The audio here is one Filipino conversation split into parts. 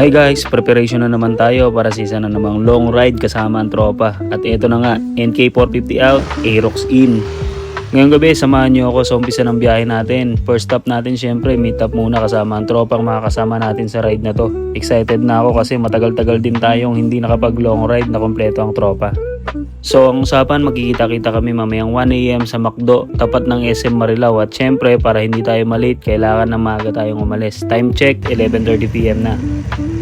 Hi guys, preparation na naman tayo para sa isa na namang long ride kasama ang tropa. At ito na nga, NK450 out, Aerox in. Ngayong gabi, samahan nyo ako sa umpisa ng biyahe natin. First stop natin syempre, meet up muna kasama ang tropang makakasama natin sa ride na to. Excited na ako kasi matagal-tagal din tayong hindi nakapag long ride na kompleto ang tropa. So ang usapan, magkikita-kita kami mamayang 1 AM sa McDo, tapat ng SM Marilao. At syempre, para hindi tayo malate, kailangan na maaga tayong umalis. Time check, 11:30 PM na.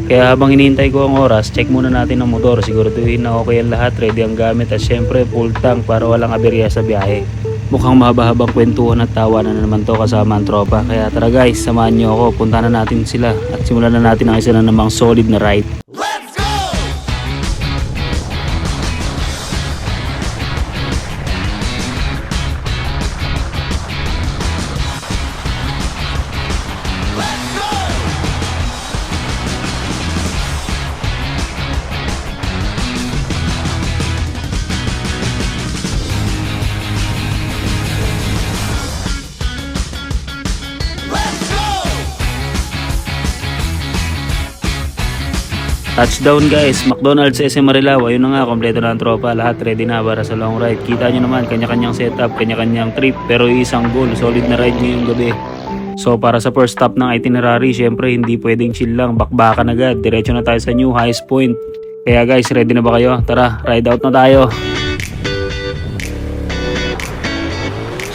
Kaya habang hinihintay ko ang oras, check muna natin ang motor. Siguraduhin na okay ang lahat, ready ang gamit at syempre full tank para walang aberya sa biyahe. Mukhang mahaba-habang kwentuhan at tawanan na naman to kasama ang tropa. Kaya tara guys, samahan nyo ako, punta na natin sila at simulan na natin ang isa na namang solid na ride. Touchdown guys, McDonald's SM Marilao. Ayun na nga, kompleto na ang tropa. Lahat ready na para sa long ride. Kita nyo naman, kanya-kanyang setup, kanya-kanyang trip. Pero isang goal, solid na ride ngayong gabi. So para sa first stop ng itinerary, syempre hindi pwedeng chill lang, bakbakan agad. Diretso na tayo sa new highest point. Kaya guys, ready na ba kayo? Tara, ride out na tayo.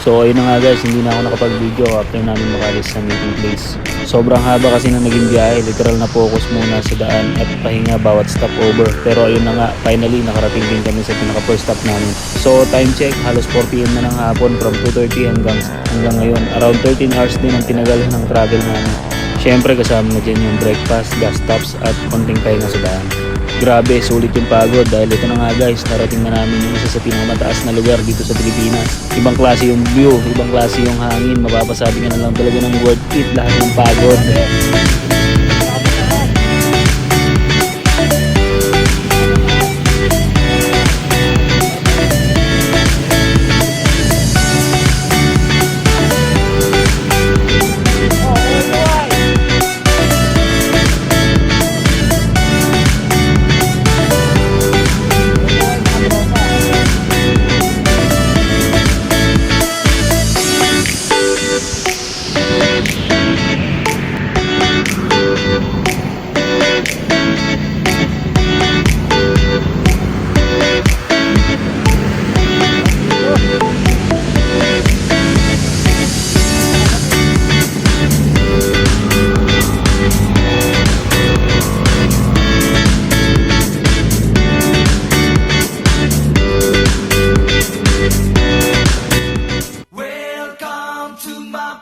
So ayun na nga guys, hindi na ako nakapag-video after namin makalis sa meeting place. Sobrang haba kasi na naging biyahe, literal na focus muna sa daan at pahinga bawat stopover. Pero ayun na nga, finally nakarating din kami sa pinaka first stop namin. So time check, halos 4 PM na ng hapon from 2:30 hanggang ngayon. Around 13 hours din ang tinagal ng travel namin. Syempre kasama na dyan yung breakfast, gas stops at konting pahinga sa daan. Grabe, sulit yung pagod dahil ito na nga guys, narating na namin yung isa sa pinakamataas na lugar dito sa Pilipinas. Ibang klase yung view, ibang klase yung hangin, mapapasabi ka na lang talaga ng worth it lahat ng pagod. Welcome to my